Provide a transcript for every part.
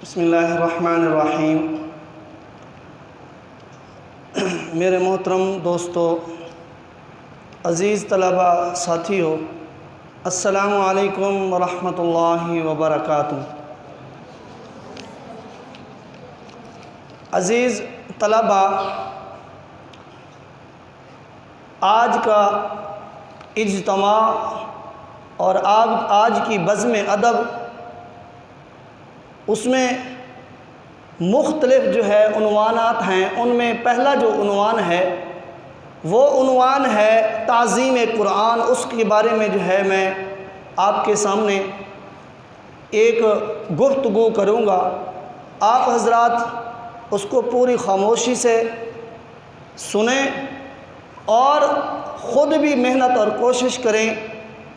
بسم اللہ الرحمن الرحیم۔ میرے محترم دوستو، عزیز طلبہ، ساتھیو، السلام علیکم ورحمۃ اللہ وبرکاتہ۔ عزیز طلبہ، آج کا اجتماع اور آج کی بزم ادب، اس میں مختلف عنوانات ہیں۔ ان میں پہلا جو عنوان ہے وہ عنوان ہے تعظیم قرآن۔ اس کے بارے میں میں آپ کے سامنے ایک گفتگو کروں گا۔ آپ حضرات اس کو پوری خاموشی سے سنیں اور خود بھی محنت اور کوشش کریں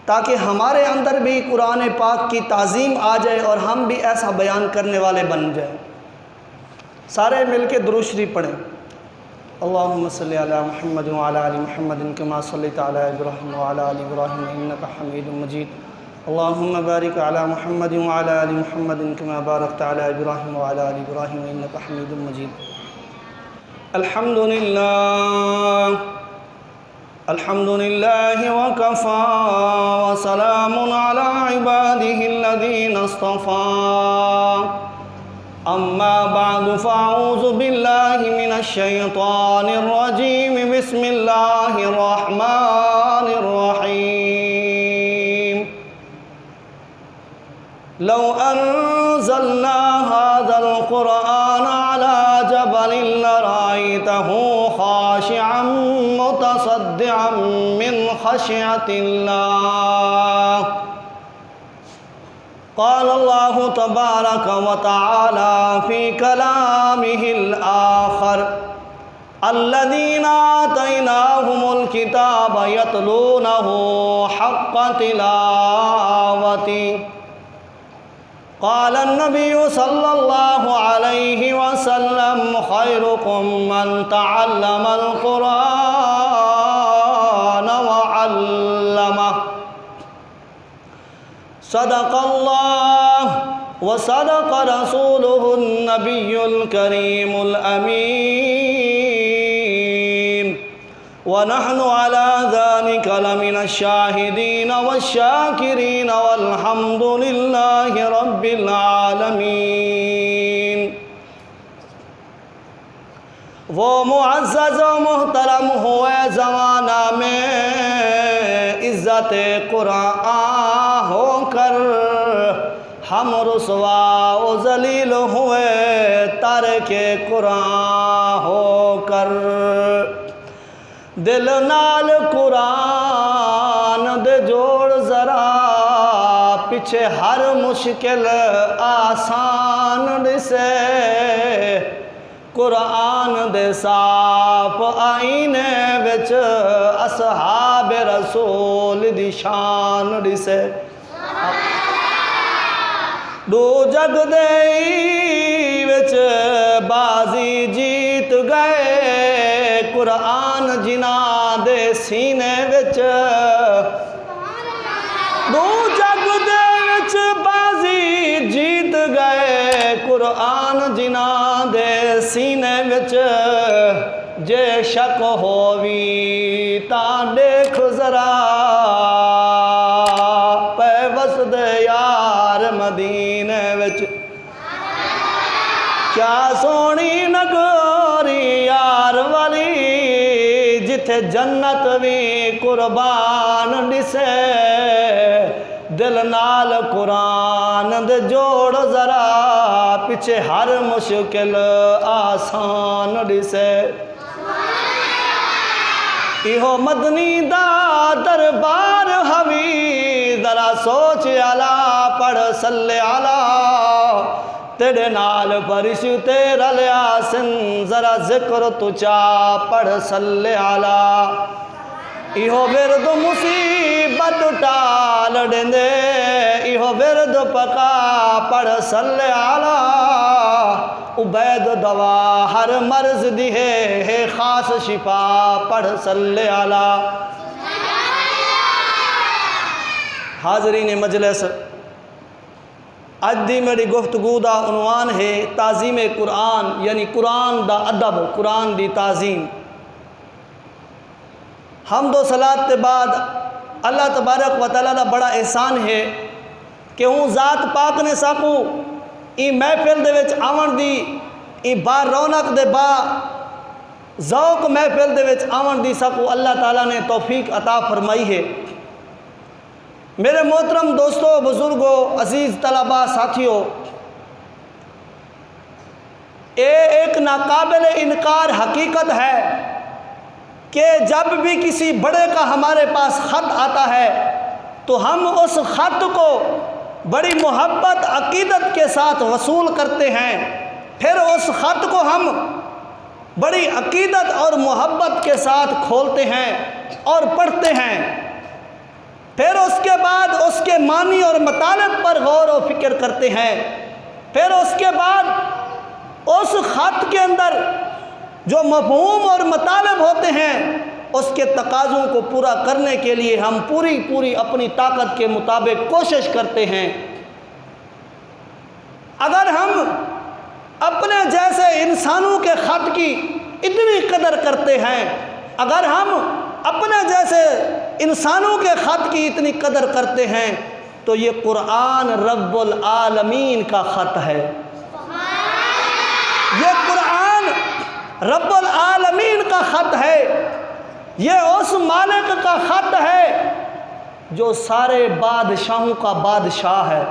تاکہ ہمارے اندر بھی قرآن پاک کی تعظیم آ جائے اور ہم بھی ایسا بیان کرنے والے بن جائیں۔ سارے مل کے درود شریف پڑھیں۔ اللہم صلی علی محمد وعلی آل محمد کما صلیت علی ابراہیم وعلی آل ابراہیم انک حمید مجید۔ اللہم بارک علی محمد وعلی آل محمد کما بارکت علی ابراہیم وعلی آل ابراہیم انک حمید مجید۔ الحمد للہ وکفا وسلام علی عباده الذین اصطفا، اما بعد فاعوذ باللہ من الشیطان الرجیم، بسم اللہ الرحمن الرحیم۔ لو انزلنا هذا القرآن على جبل لرأيته خاشعا متصدعا من خشية الله۔ قال الله تبارك وتعالى في كلامه الآخر: الذين آتيناهم الكتاب يتلونه حق تلاوته۔ قال النبي صلى الله عليه وسلم: خيركم من تعلم القرآن وعلمه۔ صدق الله وصدق رسوله النبي الكريم الأمين، ونحن على ذلك لمن الشاهدين والشاكرين، والحمد لله رب العالمين۔ وہ معزز و محترم ہوئے زمانہ میں عزت قرآن ہو کر، ہم رسوا و ذلیل ہوئے تارک قرآن ہو کر۔ دل نال قرآن دے جوڑ ذرا، پیچھے ہر مشکل آسان ڈسے، قرآن دے صاف آئینے وچ اصحاب رسول دی شان ڈسے۔ دو جگ دے وچ بازی جیت گئے، قرآن جنہاں دے سینے وچ۔ دو جگ دے وچ بازی جیت گئے، قرآن جنہاں دے سینے وچ۔ جے شک ہووی تاں دیکھ ذرا، پیوست یار مدینے وچ۔ کیا سونی نگری یار والی، جتھے جنت بھی قربان ڈسے۔ دل نال قرآن دے جوڑ ذرا، پیچھے ہر مشکل آسان ڈسے۔ ایہو مدنی دا دربار ہوی، ذرا سوچ علا پڑھ صلی علا۔ تیرے نال فرشتے رلیا سن، ذرا ذکر تچا پڑھ صلی علا۔ ایہو ورد مصیبت ٹال ڈیندے، ایہو ورد پکا پڑھ صلی علا۔ عبید دوا ہر مرض دی ہے خاص شفا پڑھ صلی علا۔ حاضرین مجلس، اج دی میری گفتگو دا عنوان ہے تعظیم قرآن، یعنی قرآن دا ادب، قرآن دی تعظیم۔ حمد و صلاۃ کے بعد اللہ تبارک و تعالیٰ دا بڑا احسان ہے کہ ہوں ذات پاک نے ساکو ای محفل دے وچ آون دی، ای با رونق دے با ذوق محفل دے وچ آون دی ساکو اللہ تعالیٰ نے توفیق عطا فرمائی ہے۔ میرے محترم دوستو، بزرگوں، عزیز طلباء، ساتھیوں، ایک ناقابل انکار حقیقت ہے کہ جب بھی کسی بڑے کا ہمارے پاس خط آتا ہے تو ہم اس خط کو بڑی محبت عقیدت کے ساتھ وصول کرتے ہیں، پھر اس خط کو ہم بڑی عقیدت اور محبت کے ساتھ کھولتے ہیں اور پڑھتے ہیں، پھر اس کے بعد اس کے معنی اور مطالب پر غور و فکر کرتے ہیں، پھر اس کے بعد اس خط کے اندر جو مفہوم اور مطالب ہوتے ہیں اس کے تقاضوں کو پورا کرنے کے لیے ہم پوری اپنی طاقت کے مطابق کوشش کرتے ہیں۔ اگر ہم اپنے جیسے انسانوں کے خط کی اتنی قدر کرتے ہیں، اگر ہم اپنے جیسے انسانوں کے خط کی اتنی قدر کرتے ہیں تو یہ قرآن رب العالمین کا خط ہے۔ یہ قرآن رب العالمین کا خط ہے، یہ اس مالک کا خط ہے جو سارے بادشاہوں کا بادشاہ ہے،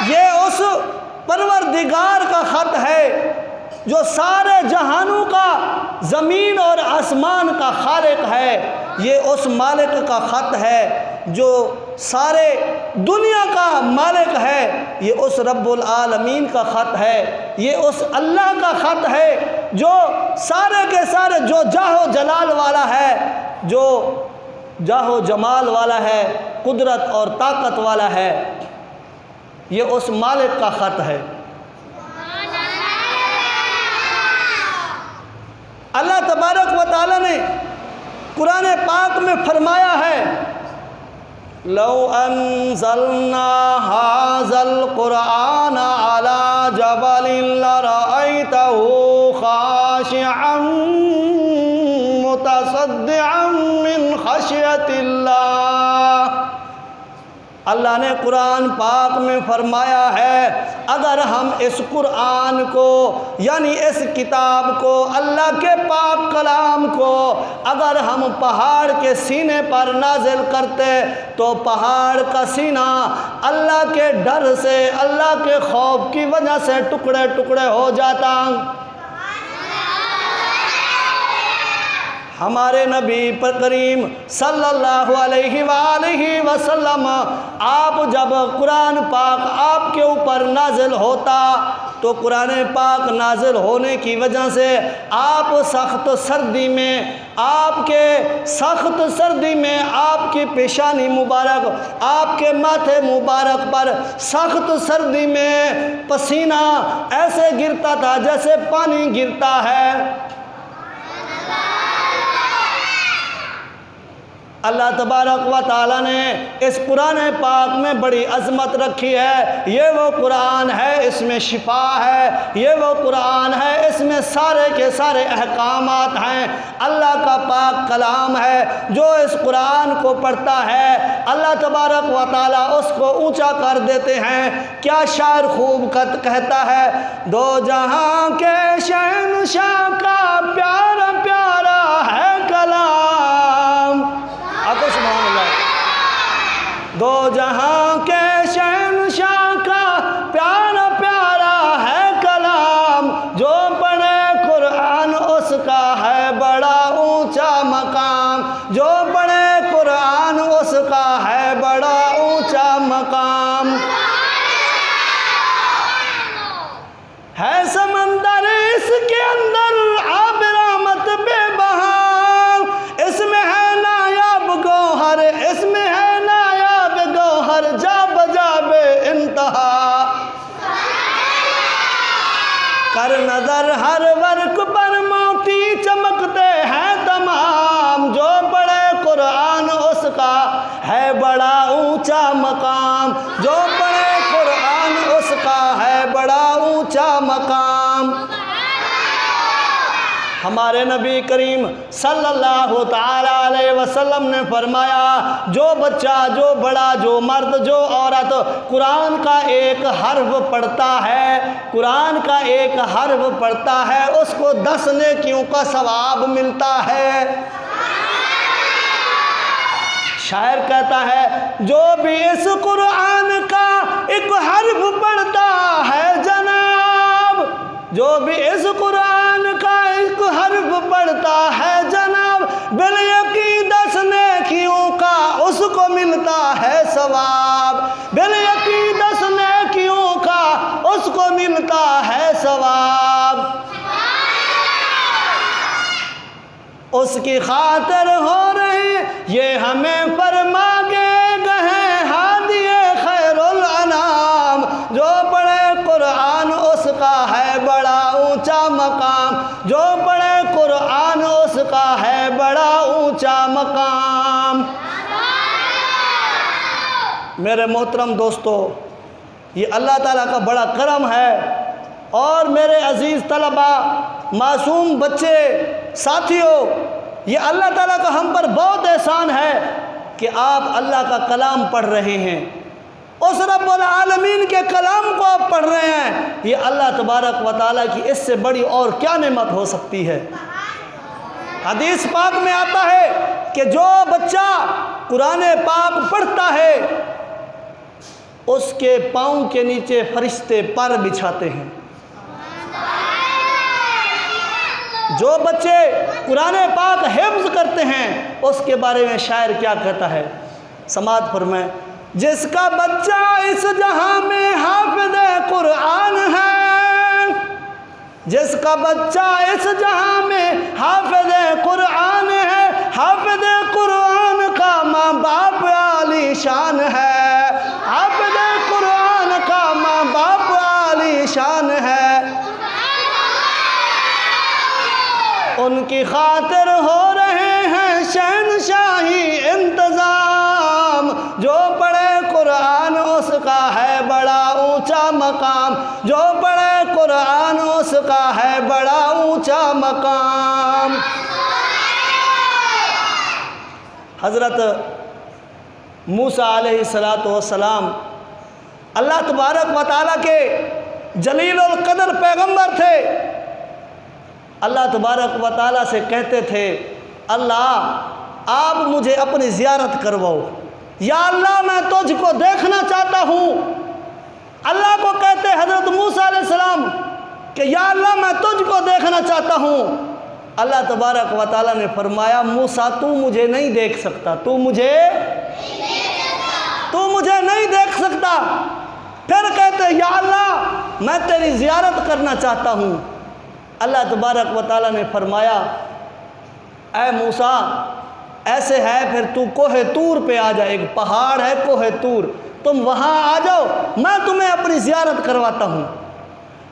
یہ اس پروردگار کا خط ہے جو سارے جہانوں کا، زمین اور آسمان کا خالق ہے، یہ اس مالک کا خط ہے جو سارے دنیا کا مالک ہے، یہ اس رب العالمین کا خط ہے، یہ اس اللہ کا خط ہے جو سارے کے سارے، جو جاہ و جلال والا ہے، جو جاہ و جمال والا ہے، قدرت اور طاقت والا ہے، یہ اس مالک کا خط ہے۔ اللہ تبارک و تعالیٰ نے قرآن پاک میں فرمایا ہے لو انزلنا هذا القرآن على جبل لرأيته خاشعا متصدعا من خشية الله۔ اللہ نے قرآن پاک میں فرمایا ہے اگر ہم اس قرآن کو، یعنی اس کتاب کو، اللہ کے پاک کلام کو اگر ہم پہاڑ کے سینے پر نازل کرتے تو پہاڑ کا سینہ اللہ کے ڈر سے، اللہ کے خوف کی وجہ سے ٹکڑے ٹکڑے ہو جاتا۔ ہمارے نبی کریم صلی اللہ علیہ وآلہ وسلم، آپ جب قرآن پاک آپ کے اوپر نازل ہوتا تو قرآن پاک نازل ہونے کی وجہ سے آپ سخت سردی میں، آپ کے سخت سردی میں آپ کی پیشانی مبارک، آپ کے ماتھے مبارک پر سخت سردی میں پسینہ ایسے گرتا تھا جیسے پانی گرتا ہے۔ اللہ تبارک و تعالیٰ نے اس قرآن پاک میں بڑی عظمت رکھی ہے، یہ وہ قرآن ہے، اس میں شفا ہے، یہ وہ قرآن ہے، اس میں سارے کے سارے احکامات ہیں، اللہ کا پاک کلام ہے۔ جو اس قرآن کو پڑھتا ہے اللہ تبارک و تعالیٰ اس کو اونچا کر دیتے ہیں۔ کیا شاعر خوب کہتا ہے، دو جہاں کے شہنشاہ کا پیارا پیارا ہے کلام۔ آقا سبحان اللہ۔ دو جہاں کے شہنشاہ کا پیارا پیارا ہے کلام، جو پڑھے قرآن اس کا ہے بڑا اونچا مقام، جو پڑھے قرآن اس کا ہے بڑا اونچا مقام۔ ہے سمندر اس کے اندر آب رحمت بے بہا، اس میں ہے نایاب گوہر، اس میں ہے نایاب گوہر، جا بجا بے انتہا۔ کر نظر ہر ورق پر موتی چمکتے ہیں تمام، جو پڑھے قرآن اس کا ہے بڑا اونچا مقام، جو پڑھے قرآن اس کا ہے بڑا اونچا مقام۔ ہمارے نبی کریم صلی اللہ تعالیٰ علیہ وسلم نے فرمایا جو بچہ، جو بڑا، جو مرد، جو عورت قرآن کا ایک حرف پڑھتا ہے، قرآن کا ایک حرف پڑھتا ہے، اس کو 10 نیکیوں کا ثواب ملتا ہے۔ شاعر کہتا ہے جو بھی اس قرآن کا ایک حرف پڑھتا ہے جناب، جو بھی اس قرآن کا ایک حرف پڑھتا ہے جناب، بالیقین 10 نیکیوں کا اس کو ملتا ہے ثواب، بالیقین 10 نیکیوں کا اس کو ملتا ہے ثواب۔ اس کی خاطر ہو رہے یہ ہمیں فرما کے گئے ہادی خیر الانام، جو پڑھے قرآن اس کا ہے بڑا اونچا مقام، جو پڑھے قرآن اس کا ہے بڑا اونچا مقام۔ میرے محترم دوستو، یہ اللہ تعالیٰ کا بڑا کرم ہے، اور میرے عزیز طلبہ، معصوم بچے، ساتھیوں، یہ اللہ تعالیٰ کا ہم پر بہت احسان ہے کہ آپ اللہ کا کلام پڑھ رہے ہیں، اس رب العالمین کے کلام کو آپ پڑھ رہے ہیں۔ یہ اللہ تبارک و تعالیٰ کی اس سے بڑی اور کیا نعمت ہو سکتی ہے۔ حدیث پاک میں آتا ہے کہ جو بچہ قرآن پاک پڑھتا ہے اس کے پاؤں کے نیچے فرشتے پر بچھاتے ہیں۔ جو بچے قرآن پاک حفظ کرتے ہیں اس کے بارے میں شاعر کیا کہتا ہے، سماعت فرمائیں۔ جس کا بچہ اس جہاں میں حافظ قرآن ہے، جس کا بچہ اس جہاں میں حافظ قرآن ہے، حافظ قرآن کا ماں باپ عالی شان ہے، حافظ قرآن کا ماں باپ عالی شان ہے۔ ان کی خاطر ہو رہے ہیں شہنشاہی انتظام، جو پڑھے قرآن اس کا ہے بڑا اونچا مقام، جو پڑھے قرآن اس کا ہے بڑا اونچا مقام۔ حضرت موسیٰ علیہ السلام اللہ تبارک و تعالیٰ کے جلیل القدر پیغمبر تھے۔ اللہ تبارک و تعالیٰ سے کہتے تھے اللہ آپ مجھے اپنی زیارت کرواؤ، یا اللہ میں تجھ کو دیکھنا چاہتا ہوں۔ اللہ کو کہتے حضرت موسیٰ علیہ السلام کہ یا اللہ میں تجھ کو دیکھنا چاہتا ہوں۔ اللہ تبارک و تعالیٰ نے فرمایا موسیٰ تو مجھے نہیں دیکھ سکتا، تو مجھے نہیں دیکھ سکتا۔ پھر کہتے یا اللہ میں تیری زیارت کرنا چاہتا ہوں۔ اللہ تبارک و تعالیٰ نے فرمایا اے موسیٰ ایسے ہے پھر تو کوہ طور پہ آ جا، ایک پہاڑ ہے کوہ طور، تم وہاں آ جاؤ میں تمہیں اپنی زیارت کرواتا ہوں۔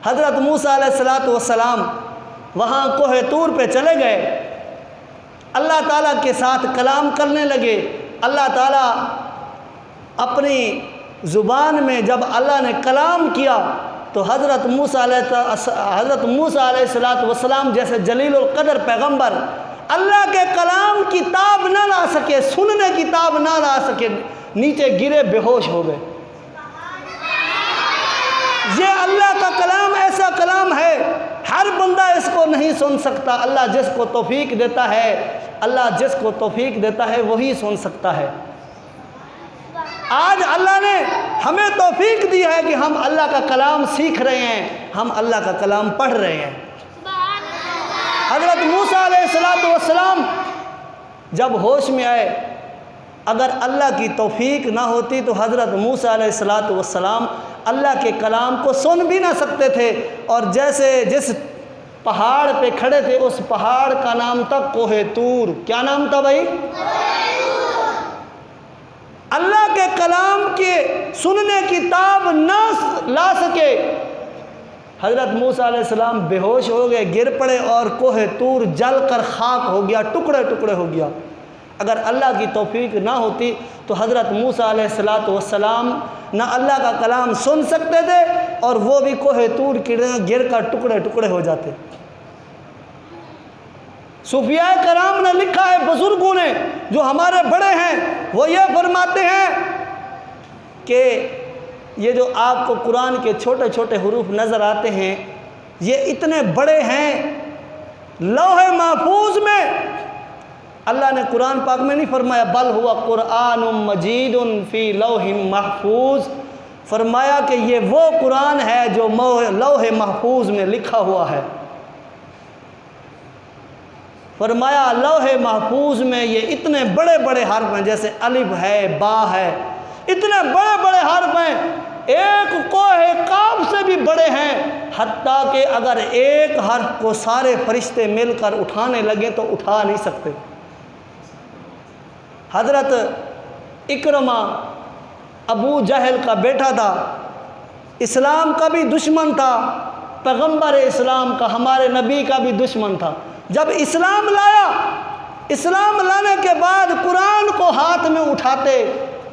حضرت موسیٰ علیہ السلام وہاں کوہ طور پہ چلے گئے، اللہ تعالیٰ کے ساتھ کلام کرنے لگے۔ اللہ تعالیٰ اپنی زبان میں جب اللہ نے کلام کیا تو حضرت موسیٰ علیہ السلام جیسے جلیل القدر پیغمبر اللہ کے کلام کی تاب نہ لا سکے، سننے کی تاب نہ لا سکے، نیچے گرے بے ہوش ہو گئے۔ یہ اللہ کا کلام ایسا کلام ہے ہر بندہ اس کو نہیں سن سکتا، اللہ جس کو توفیق دیتا ہے، اللہ جس کو توفیق دیتا ہے وہی سن سکتا ہے۔ آج اللہ نے ہمیں توفیق دی ہے کہ ہم اللہ کا کلام سیکھ رہے ہیں، ہم اللہ کا کلام پڑھ رہے ہیں۔ حضرت موسیٰ علیہ السلام جب ہوش میں آئے، اگر اللہ کی توفیق نہ ہوتی تو حضرت موسیٰ علیہ السلام اللہ کے کلام کو سن بھی نہ سکتے تھے، اور جس پہاڑ پہ کھڑے تھے اس پہاڑ کا نام تھا کوہ طور۔ کیا نام تھا بھائی؟ اللہ کے کلام کے سننے کی تاب نہ لا سکے، حضرت موسیٰ علیہ السلام بے ہوش ہو گئے، گر پڑے اور کوہ طور جل کر خاک ہو گیا، ٹکڑے ٹکڑے ہو گیا۔ اگر اللہ کی توفیق نہ ہوتی تو حضرت موسیٰ علیہ السلام نہ اللہ کا کلام سن سکتے تھے اور وہ بھی کوہ طور گر کر ٹکڑے ٹکڑے ہو جاتے۔ صوفیاء کرام نے لکھا ہے، بزرگوں نے جو ہمارے بڑے ہیں وہ یہ فرماتے ہیں کہ یہ جو آپ کو قرآن کے چھوٹے چھوٹے حروف نظر آتے ہیں یہ اتنے بڑے ہیں، لوح محفوظ میں اللہ نے قرآن پاک میں نہیں فرمایا بل ہوا قرآن مجید فی لوح محفوظ، فرمایا کہ یہ وہ قرآن ہے جو لوح محفوظ میں لکھا ہوا ہے۔ فرمایا لوح محفوظ میں یہ اتنے بڑے بڑے حرف ہیں، جیسے الف ہے، با ہے، اتنے بڑے بڑے حرف ہیں، ایک کوہ قاف سے بھی بڑے ہیں، حتیٰ کہ اگر ایک حرف کو سارے فرشتے مل کر اٹھانے لگیں تو اٹھا نہیں سکتے۔ حضرت اکرمہ ابو جہل کا بیٹا تھا، اسلام کا بھی دشمن تھا، پیغمبر اسلام کا ہمارے نبی کا بھی دشمن تھا۔ جب اسلام لایا، اسلام لانے کے بعد قرآن کو ہاتھ میں اٹھاتے،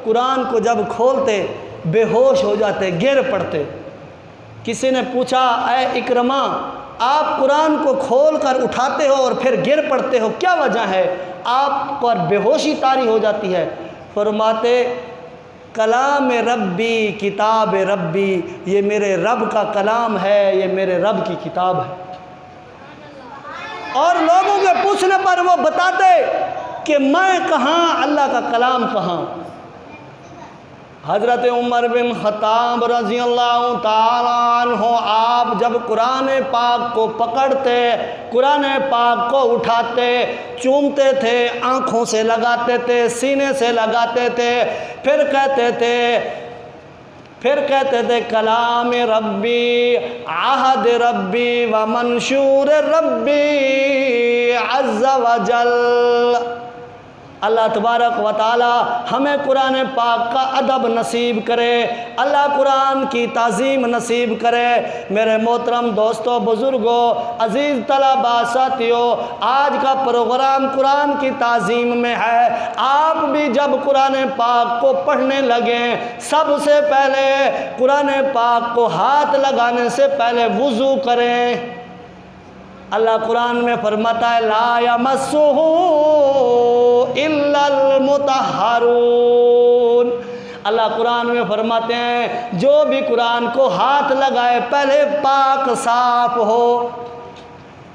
قرآن کو جب کھولتے بے ہوش ہو جاتے، گر پڑتے۔ کسی نے پوچھا اے اکرمہ آپ قرآن کو کھول کر اٹھاتے ہو اور پھر گر پڑتے ہو، کیا وجہ ہے؟ آپ پر بے ہوشی طاری ہو جاتی ہے۔ فرماتے کلام ربی کتاب ربی، یہ میرے رب کا کلام ہے، یہ میرے رب کی کتاب ہے۔ اور لوگوں کے پوچھنے پر وہ بتاتے کہ میں کہاں، اللہ کا کلام کہاں۔ حضرت عمر بن خطاب رضی اللہ تعالیٰ عنہ آپ جب قرآن پاک کو پکڑتے، قرآن پاک کو اٹھاتے، چومتے تھے، آنکھوں سے لگاتے تھے، سینے سے لگاتے تھے، پھر کہتے تھے کلام ربی، عہد ربی و منشور ربی عز و جل۔ اللہ تبارک و تعالی ہمیں قرآن پاک کا ادب نصیب کرے، اللہ قرآن کی تعظیم نصیب کرے۔ میرے محترم دوستوں، بزرگوں، عزیز طلباء، ساتھیوں، آج کا پروگرام قرآن کی تعظیم میں ہے۔ آپ بھی جب قرآن پاک کو پڑھنے لگیں، سب سے پہلے قرآن پاک کو ہاتھ لگانے سے پہلے وضو کریں۔ اللہ قرآن میں فرماتا ہے لا یمسہ الا المطہرون۔ اللہ قرآن میں فرماتے ہیں جو بھی قرآن کو ہاتھ لگائے پہلے پاک صاف ہو۔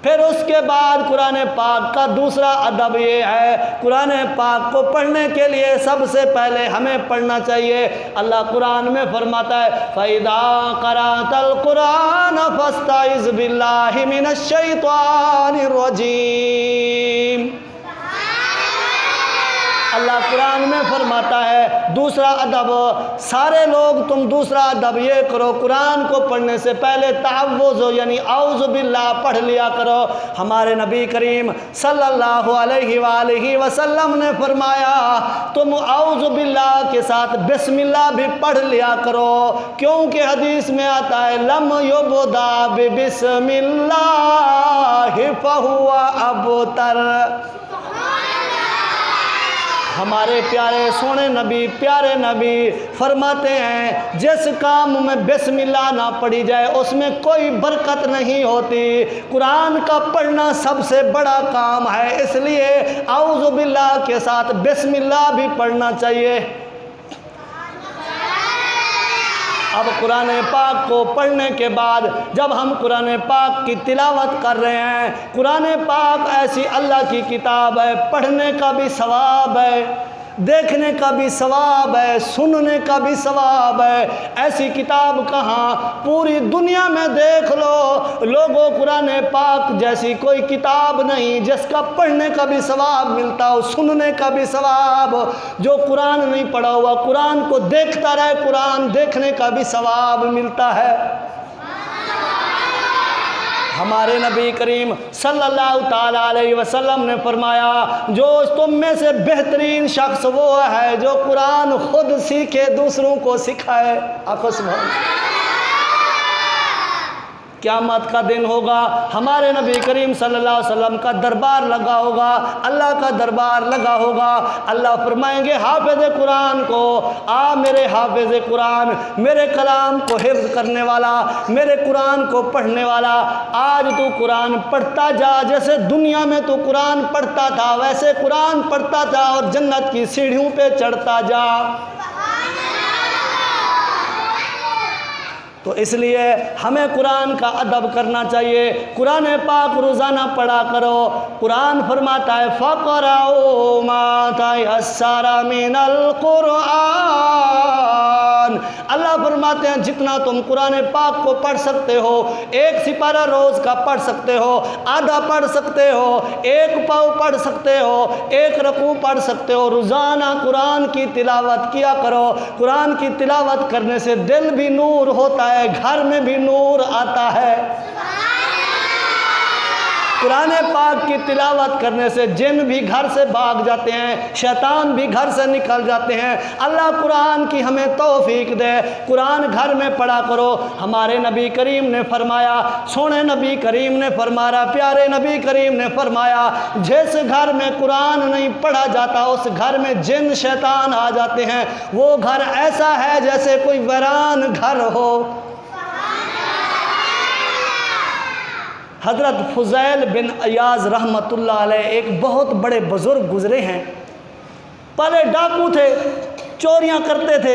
پھر اس کے بعد قرآن پاک کا دوسرا ادب یہ ہے، قرآن پاک کو پڑھنے کے لیے سب سے پہلے ہمیں پڑھنا چاہیے۔ اللہ قرآن میں فرماتا ہے فَإِذَا قَرَأْتَ الْقُرْآنَ فَاسْتَعِذْ بِاللَّهِ مِنَ الشَّيْطَانِ الرَّجِيمِ۔ اللہ قرآن میں فرماتا ہے دوسرا ادب، سارے لوگ تم دوسرا ادب یہ کرو، قرآن کو پڑھنے سے پہلے تعوذ یعنی اعوذ باللہ پڑھ لیا کرو۔ ہمارے نبی کریم صلی اللہ علیہ وآلہ وسلم نے فرمایا تم اعوذ باللہ کے ساتھ بسم اللہ بھی پڑھ لیا کرو، کیونکہ حدیث میں آتا ہے لم یبدا بسم اللہ فہو ابتر۔ ہمارے پیارے سونے نبی، پیارے نبی فرماتے ہیں جس کام میں بسم اللہ نہ پڑھی جائے اس میں کوئی برکت نہیں ہوتی۔ قرآن کا پڑھنا سب سے بڑا کام ہے، اس لیے اعوذ باللہ کے ساتھ بسم اللہ بھی پڑھنا چاہیے۔ اب قرآن پاک کو پڑھنے کے بعد جب ہم قرآن پاک کی تلاوت کر رہے ہیں، قرآن پاک ایسی اللہ کی کتاب ہے، پڑھنے کا بھی ثواب ہے، دیکھنے کا بھی ثواب ہے، سننے کا بھی ثواب ہے۔ ایسی کتاب کہاں، پوری دنیا میں دیکھ لو لوگوں، قرآن پاک جیسی کوئی کتاب نہیں جس کا پڑھنے کا بھی ثواب ملتا ہو، سننے کا بھی ثواب ہو۔ جو قرآن نہیں پڑھا ہوا قرآن کو دیکھتا رہے، قرآن دیکھنے کا بھی ثواب ملتا ہے۔ ہمارے نبی کریم صلی اللہ تعالیٰ علیہ وسلم نے فرمایا جو تم میں سے بہترین شخص وہ ہے جو قرآن خود سیکھے دوسروں کو سکھائے۔ آقا سبحان قیامت کا دن ہوگا، ہمارے نبی کریم صلی اللہ علیہ وسلم کا دربار لگا ہوگا، اللہ کا دربار لگا ہوگا۔ اللہ فرمائیں گے حافظ قرآن کو، آ میرے حافظ قرآن، میرے کلام کو حفظ کرنے والا، میرے قرآن کو پڑھنے والا، آج تو قرآن پڑھتا جا، جیسے دنیا میں تو قرآن پڑھتا تھا ویسے قرآن پڑھتا جا اور جنت کی سیڑھیوں پہ چڑھتا جا۔ تو اس لیے ہمیں قرآن کا ادب کرنا چاہیے، قرآن پاک روزانہ پڑھا کرو۔ قرآن فرماتا ہے فَقْرَؤُوا مَا تَيَسَّرَ مِنَ الْقُرْآنِ، اللہ فرماتے ہیں جتنا تم قرآن پاک کو پڑھ سکتے ہو، ایک سپارہ روز کا پڑھ سکتے ہو، آدھا پڑھ سکتے ہو، ایک پاؤ پڑھ سکتے ہو، ایک رکوع پڑھ سکتے ہو، روزانہ قرآن کی تلاوت کیا کرو۔ قرآن کی تلاوت کرنے سے دل بھی نور ہوتا ہے، گھر میں بھی نور آتا ہے۔ قرآن پاک کی تلاوت کرنے سے جن بھی گھر سے بھاگ جاتے ہیں، شیطان بھی گھر سے نکل جاتے ہیں۔ اللہ قرآن کی ہمیں توفیق دے، قرآن گھر میں پڑھا کرو۔ ہمارے نبی کریم نے فرمایا، سونے نبی کریم نے فرمایا، پیارے نبی کریم نے فرمایا، جس گھر میں قرآن نہیں پڑھا جاتا اس گھر میں جن شیطان آ جاتے ہیں، وہ گھر ایسا ہے جیسے کوئی ویران گھر ہو۔ حضرت فضیل بن عیاض رحمۃ اللہ علیہ ایک بہت بڑے بزرگ گزرے ہیں، پہلے ڈاکو تھے، چوریاں کرتے تھے،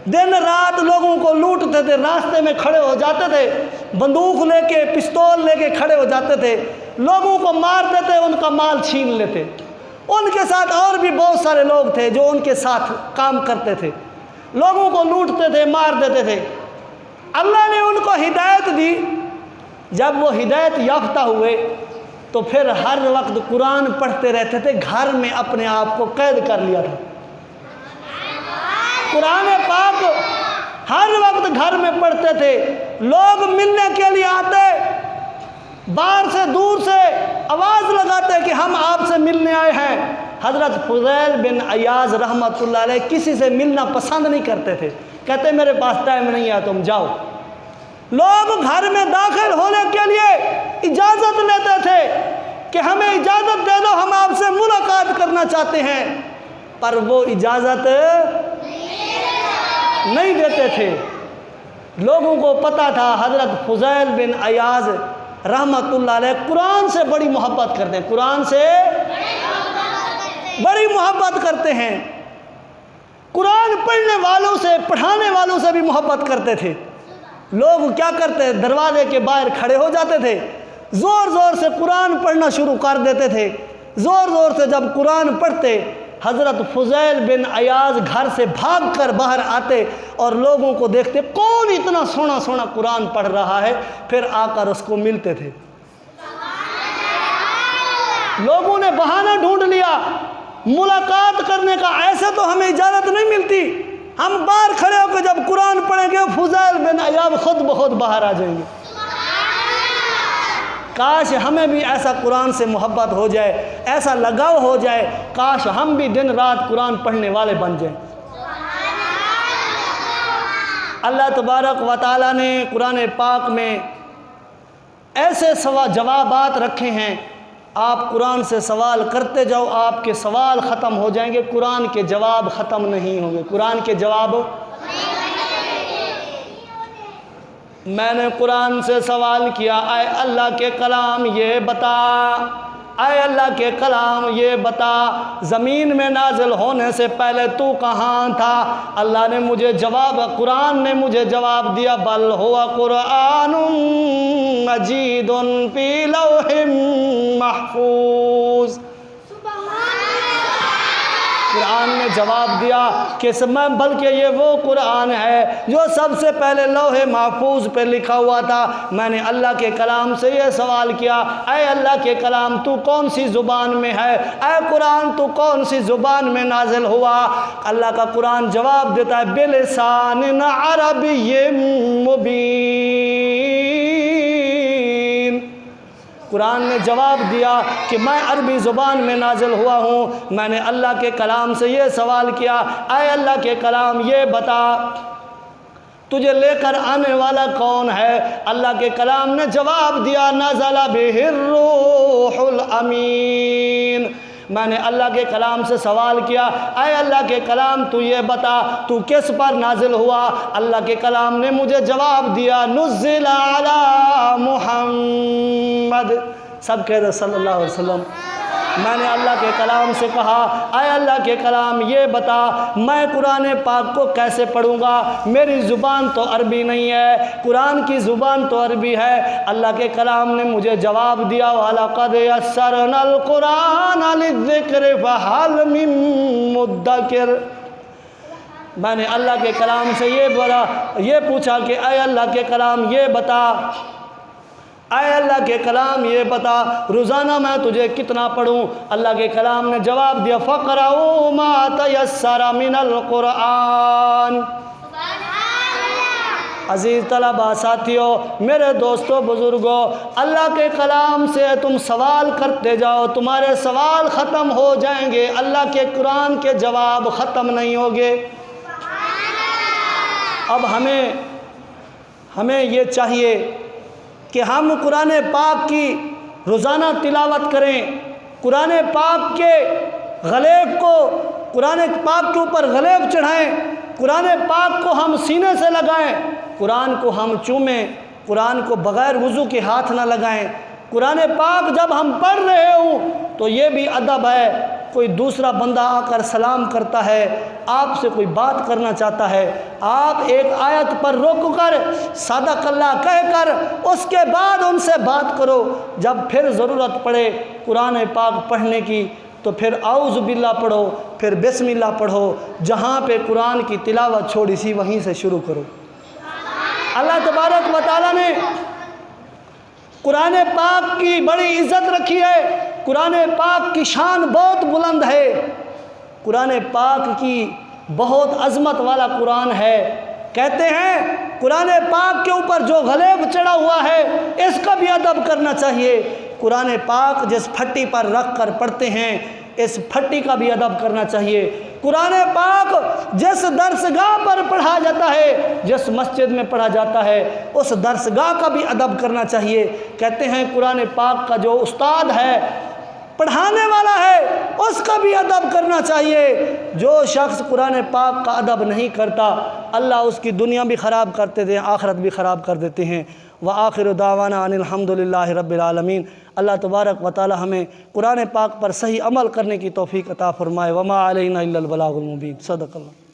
دن رات لوگوں کو لوٹتے تھے، راستے میں کھڑے ہو جاتے تھے، بندوق لے کے پستول لے کے کھڑے ہو جاتے تھے، لوگوں کو مارتے تھے، ان کا مال چھین لیتے۔ ان کے ساتھ اور بھی بہت سارے لوگ تھے جو ان کے ساتھ کام کرتے تھے، لوگوں کو لوٹتے تھے، مار دیتے تھے۔ اللہ نے ان کو ہدایت دی، جب وہ ہدایت یافتہ ہوئے تو پھر ہر وقت قرآن پڑھتے رہتے تھے، گھر میں اپنے آپ کو قید کر لیا تھا۔ قرآن پاک ہر وقت گھر میں پڑھتے تھے، لوگ ملنے کے لیے آتے، باہر سے دور سے آواز لگاتے کہ ہم آپ سے ملنے آئے ہیں۔ حضرت فضیل بن عیاض رحمۃ اللہ علیہ کسی سے ملنا پسند نہیں کرتے تھے، کہتے میرے پاس ٹائم نہیں ہے، تم جاؤ۔ لوگ گھر میں داخل ہونے کے لیے اجازت لیتے تھے کہ ہمیں اجازت دے دو، ہم آپ سے ملاقات کرنا چاہتے ہیں، پر وہ اجازت نہیں دیتے تھے۔ لوگوں کو پتہ تھا حضرت فضیل بن عیاض رحمۃ اللہ علیہ قرآن سے بڑی محبت کرتے ہیں، قرآن سے بڑی محبت کرتے ہیں، قرآن پڑھنے والوں سے، پڑھانے والوں سے بھی محبت کرتے تھے۔ لوگ کیا کرتے، دروازے کے باہر کھڑے ہو جاتے تھے، زور زور سے قرآن پڑھنا شروع کر دیتے تھے۔ زور زور سے جب قرآن پڑھتے، حضرت فضیل بن عیاض گھر سے بھاگ کر باہر آتے اور لوگوں کو دیکھتے کون اتنا سونا سونا قرآن پڑھ رہا ہے، پھر آ کر اس کو ملتے تھے۔ لوگوں نے بہانہ ڈھونڈ لیا ملاقات کرنے کا، ایسے تو ہمیں اجازت نہیں ملتی، ہم باہر کھڑے ہو کے جب قرآن پڑھیں گے فضیل بن عیاض خود بخود باہر آ جائیں گے۔ کاش ہمیں بھی ایسا قرآن سے محبت ہو جائے، ایسا لگاؤ ہو جائے، کاش ہم بھی دن رات قرآن پڑھنے والے بن جائیں۔ اللہ تبارک و تعالیٰ نے قرآن پاک میں ایسے جوابات رکھے ہیں، آپ قرآن سے سوال کرتے جاؤ، آپ کے سوال ختم ہو جائیں گے، قرآن کے جواب ختم نہیں ہوں گے۔ قرآن کے جواب، میں نے قرآن سے سوال کیا، اے اللہ کے کلام یہ بتا، اے اللہ کے کلام یہ بتا، زمین میں نازل ہونے سے پہلے تو کہاں تھا؟ اللہ نے مجھے جواب، قرآن نے مجھے جواب دیا، بل ہوا قرآن مجید فی لوح محفوظ۔ قرآن نے جواب دیا کہ بلکہ یہ وہ قرآن ہے جو سب سے پہلے لوح محفوظ پہ لکھا ہوا تھا۔ میں نے اللہ کے کلام سے یہ سوال کیا، اے اللہ کے کلام تو کون سی زبان میں ہے؟ اے قرآن تو کون سی زبان میں نازل ہوا؟ اللہ کا قرآن جواب دیتا ہے بلسان عربی مبین۔ قرآن نے جواب دیا کہ میں عربی زبان میں نازل ہوا ہوں۔ میں نے اللہ کے کلام سے یہ سوال کیا، اے اللہ کے کلام یہ بتا، تجھے لے کر آنے والا کون ہے؟ اللہ کے کلام نے جواب دیا نزل بہ الروح الامین۔ میں نے اللہ کے کلام سے سوال کیا، اے اللہ کے کلام تو یہ بتا تو کس پر نازل ہوا؟ اللہ کے کلام نے مجھے جواب دیا نزل علی محمد، سب کہتے صلی اللہ علیہ وسلم۔ میں نے اللہ کے کلام سے کہا اے اللہ کے کلام یہ بتا میں قرآن پاک کو کیسے پڑھوں گا؟ میری زبان تو عربی نہیں ہے، قرآن کی زبان تو عربی ہے۔ اللہ کے کلام نے مجھے جواب دیا وَلَقَدْ يَسَّرْنَا الْقُرْآنَ لِلذِّكْرِ فَهَلْ مِن مُدَّكِرٍ۔ میں نے اللہ کے کلام سے یہ پوچھا کہ اے اللہ کے کلام یہ بتا، اے اللہ کے کلام یہ بتا روزانہ میں تجھے کتنا پڑھوں؟ اللہ کے کلام نے جواب دیا فَقْرَؤُوا مَا تَيَسَّرَ مِنَ الْقُرْآنِ۔ عزیز طلباء ساتھیوں، میرے دوستوں بزرگوں، اللہ کے کلام سے تم سوال کرتے جاؤ، تمہارے سوال ختم ہو جائیں گے، اللہ کے قرآن کے جواب ختم نہیں ہوگے۔ اب ہمیں یہ چاہیے کہ ہم قرآن پاک کی روزانہ تلاوت کریں، قرآن پاک کے غلیف کو قرآن پاک کے اوپر غلیف چڑھائیں، قرآن پاک کو ہم سینے سے لگائیں، قرآن کو ہم چومیں، قرآن کو بغیر وضو کے ہاتھ نہ لگائیں۔ قرآن پاک جب ہم پڑھ رہے ہوں تو یہ بھی ادب ہے، کوئی دوسرا بندہ آ کر سلام کرتا ہے، آپ سے کوئی بات کرنا چاہتا ہے، آپ ایک آیت پر رک کر صدق اللہ کہہ کر اس کے بعد ان سے بات کرو۔ جب پھر ضرورت پڑے قرآن پاک پڑھنے کی تو پھر اعوذ باللہ پڑھو، پھر بسم اللہ پڑھو، جہاں پہ قرآن کی تلاوت چھوڑی سی وہیں سے شروع کرو۔ اللہ تبارک و تعالیٰ نے قرآن پاک کی بڑی عزت رکھی ہے، قرآن پاک کی شان بہت بلند ہے، قرآن پاک کی بہت عظمت والا قرآن ہے۔ کہتے ہیں قرآن پاک کے اوپر جو غلیب چڑھا ہوا ہے اس کا بھی ادب کرنا چاہیے۔ قرآن پاک جس پھٹی پر رکھ کر پڑھتے ہیں اس پھٹی کا بھی ادب کرنا چاہیے۔ قرآن پاک جس درسگاہ پر پڑھا جاتا ہے، جس مسجد میں پڑھا جاتا ہے اس درسگاہ کا بھی ادب کرنا چاہیے۔ کہتے ہیں قرآن پاک کا جو استاد ہے، پڑھانے والا ہے، اس کا بھی ادب کرنا چاہیے۔ جو شخص قرآن پاک کا ادب نہیں کرتا اللہ اس کی دنیا بھی خراب کرتے ہیں، آخرت بھی خراب کر دیتے ہیں۔ وآخر دعوانا ان الحمدللہ رب العالمین۔ اللہ تبارک و تعالی ہمیں قرآن پاک پر صحیح عمل کرنے کی توفیق عطا فرمائے۔ وما علینا الا البلاغ المبین۔ صدق اللہ۔